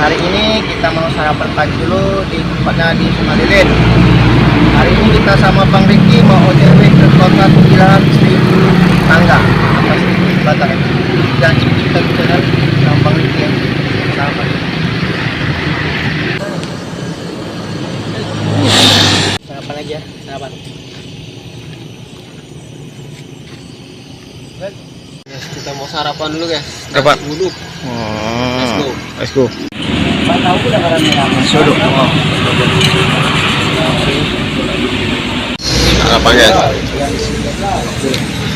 Hari ini kita mau sarapan pagi dulu di tempatnya di Sumalilin. Hari ini kita sama Bang Riki mau OTW ke kota Sembilan Seribu Tangga atas Batak. Dan kita bicara sama Bang Riki sarapan. Sarapan lagi ya, sarapan. Guys, kita mau sarapan dulu guys. Sarapan dulu. Let's go. Let's go. Tahu udah merah-merah. Sudut. Sarapan guys.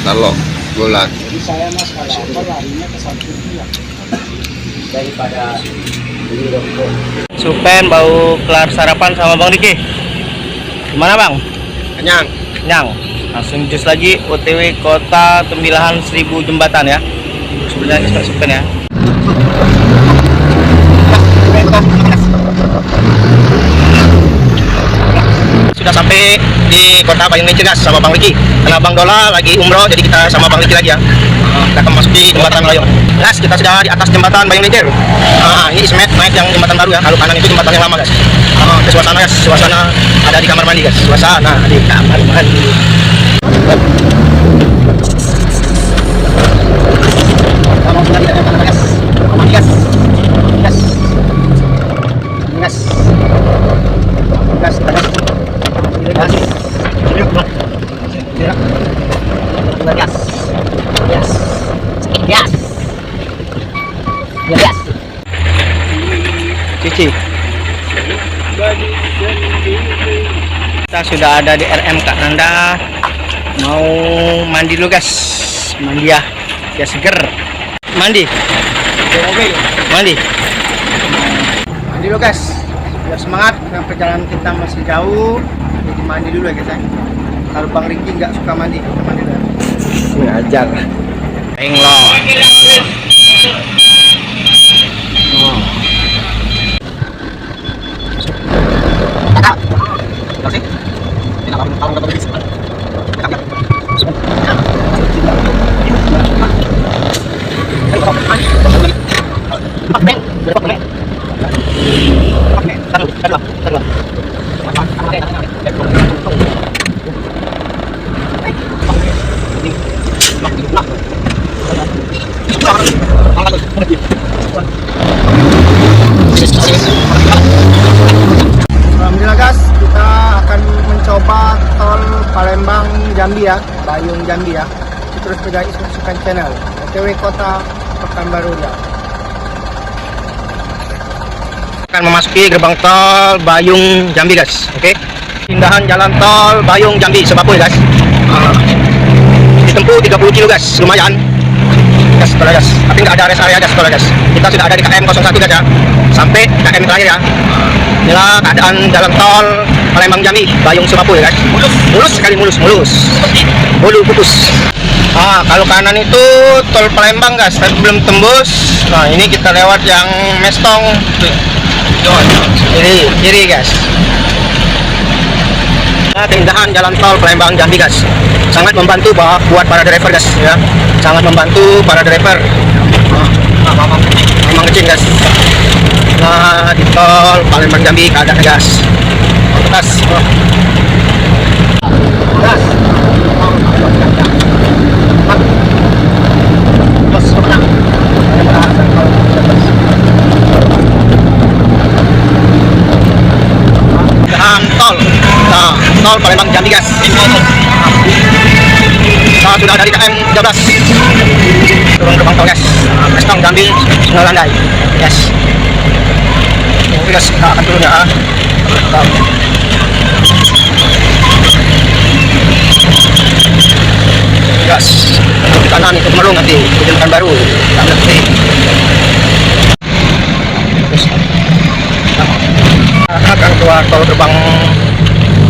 Telur bulat. Jadi saya mas kalau larinya ke samping daripada beli rokok. Supen bau kelar sarapan sama Bang Riki. Gimana Bang? Kenyang. Kenyang. Langsung jus lagi OTW kota Tembilahan 1000 Jembatan ya. Sebenarnya Supen ya. Sudah sampai di kota Payung Lincir guys sama Bang Riki. Karena Bang Dola lagi umroh jadi kita sama Bang Riki lagi ya. Kita akan masuk di jembatan Payung. Guys, kita sudah di atas jembatan Payung Lincir. Ini Ismet naik yang jembatan baru ya. Kalau kanan itu jembatan yang lama guys. Ke suasana guys, suasana ada di kamar mandi guys. Suasana di kamar mandi. Mau sudah di kamar guys. Mandi guys. Gas. Gas. Gas. Gas. Gas. Gas. Gas. Gas. Cici. Kita sudah ada di RM Kak Nanda. Mau mandi dulu guys. Mandi ya. Ya seger. Mandi. Mandi. Mandi dulu guys. Biar semangat karena perjalanan kita masih jauh. Jadi mandi dulu ya guys ya. Kalau Bang Riki nggak suka mandi, kita mandi dulu. Ngajar. Englot. Oh. Kasih. Tidak tahu nggak bisa. Alhamdulillah guys, kita akan mencoba tol Palembang Jambi ya, Bayung Jambi ya. Terus juga isukan channel OTW kota Pekanbaru ya. Akan memasuki gerbang tol Bayung Jambi guys, oke? Pindahan jalan tol Bayung Jambi Sebapul guys. Ditempuh 30 kilo guys, lumayan. Gas, gas. Tapi nggak ada rest area gas, gas. Kita sudah ada di KM 01 guys ya, sampai KM terakhir ya. Inilah keadaan jalan tol Palembang Jambi Bayung Sebapul guys. Mulus sekali, mulus. Bulu putus. Kalau kanan itu tol Palembang guys, tapi belum tembus. Nah ini kita lewat yang Mestong. Kiri guys. Keindahan jalan tol Palembang Jambi guys, sangat membantu buat para driver guys ya, sangat membantu para driver. Memang kecil guys. Nah di tol Palembang Jambi keadaan gas. Gas. Gas. Tol. Nah, tol Palembang Jambi guys. Nah, sudah dari KM 13. Turun gerbang tol guys. Mestong Jambi Sungai Landai. Yes. Oke guys, kita akan turun ya. Gas. Di kanan itu Merung nanti, Kejutan baru. Nanti. Akan keluar tol gerbang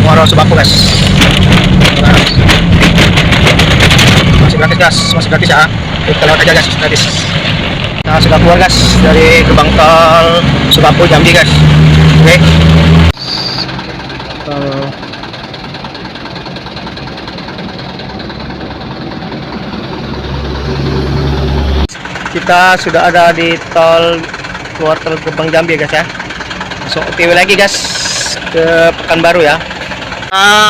Muaro Sebapul guys. Masih gratis guys, masih gratis ya. Kita lewat aja guys, gratis. Nah sudah keluar guys dari gerbang tol Sebapul Jambi guys. Oke. Kita sudah ada di tol keluar tol Gerbang Jambi ya guys ya. Langsung OTW lagi guys ke Pekanbaru ya.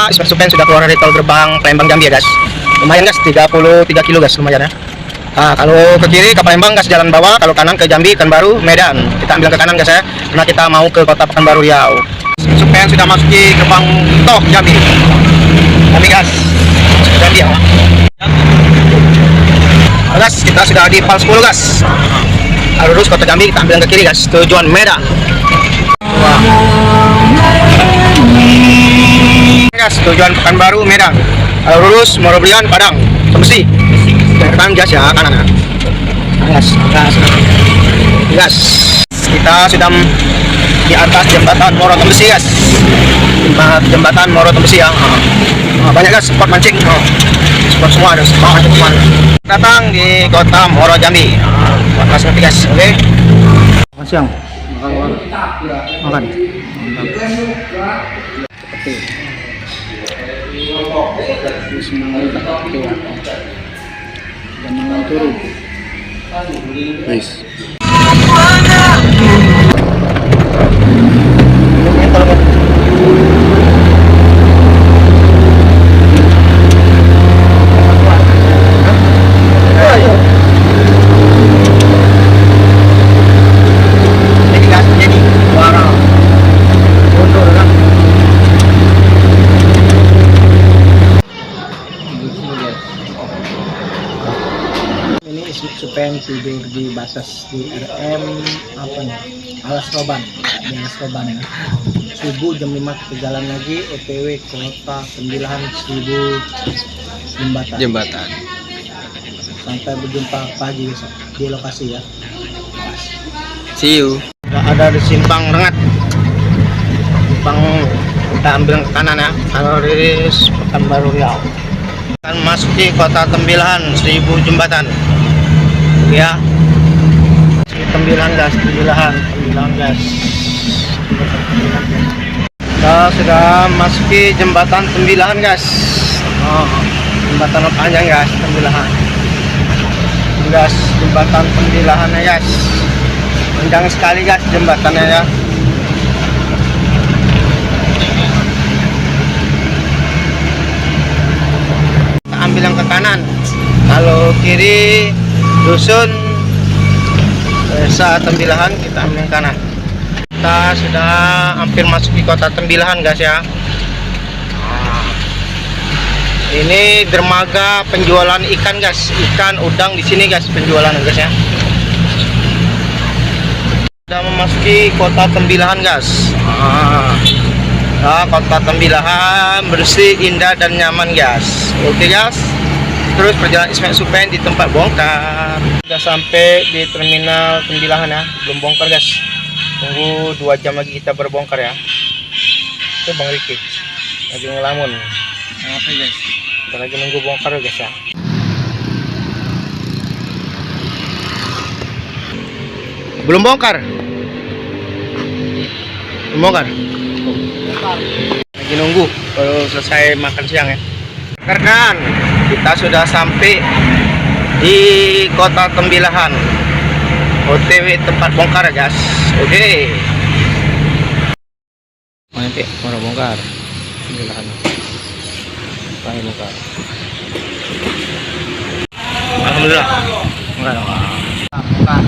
Ismet Supen sudah keluar dari tol Gerbang Palembang Jambi ya guys. Lumayan guys, 33 kilo guys, lumayan ya. Kalau ke kiri ke Palembang guys jalan bawah, kalau kanan ke Jambi, Pekanbaru, Medan. Kita ambil ke kanan guys ya, karena kita mau ke kota Pekanbaru Riau. Supen sudah masuki gerbang tol Jambi. Jambi guys, Jambi ya. Guys, kita sudah di Pal 10 guys. Lurus kota Jambi, kita ambil ke kiri guys, tujuan Medan. Wah. Guys, tujuan Pekanbaru, Medan. Lurus Moroblian, Padang, Tembesi. Kanan gas ya, kanan ya. Gas. Kita sudah di atas jembatan Moro Tembesi guys. Jembatan Moro Tembesi ya. Banyak guys spot mancing. Spot semua ada spot mancing semua. Datang di kota Moro Jambi. Buat kelas nanti guys, oke? Makan siang. Makan. Nice. Supen tidur di batas di RM apa nih? Alas Roban, di Alas Roban ya. Subuh jam 5 kita jalan lagi OTW kota Sembilahan 1000 jembatan. Sampai berjumpa pagi besok di lokasi ya. See you. Ada di Simpang Rengat. Simpang kita ambil ke kanan ya. Harus Pekanbaru Riau. Akan masuki kota Tembilahan 1000 jembatan. Ya, Tembilahan gas, Tembilahan gas. Kita sudah masuki jembatan Tembilahan gas. Jembatan panjang gas, Tembilahan. Gas, jembatan Tembilahan ya guys. Panjang sekali gas jembatannya ya. Kita ambil yang ke kanan. Kalau kiri dusun desa Tembilahan, kita ambil yang kanan. Kita sudah hampir masuki kota Tembilahan guys ya. Ini dermaga penjualan ikan guys, ikan udang di sini guys penjualan guys ya. Sudah memasuki kota Tembilahan guys. Kota Tembilahan bersih, indah dan nyaman guys. Oke guys. Terus perjalanan Ismet Supen di tempat bongkar. Sudah sampai di terminal Tembilahan ya, belum bongkar guys. Tunggu 2 jam lagi kita berbongkar ya. Itu Bang Riki lagi ngelamun. Oke guys, kita lagi nunggu bongkar guys ya. Belum bongkar. Belum bongkar. Lagi nunggu baru selesai makan siang ya. Rekan, kita sudah sampai di kota Tembilahan. OTW tempat bongkar guys. Oke. Nanti mau bongkar Tembilahan. Sampai bongkar. Alhamdulillah. Bongkar.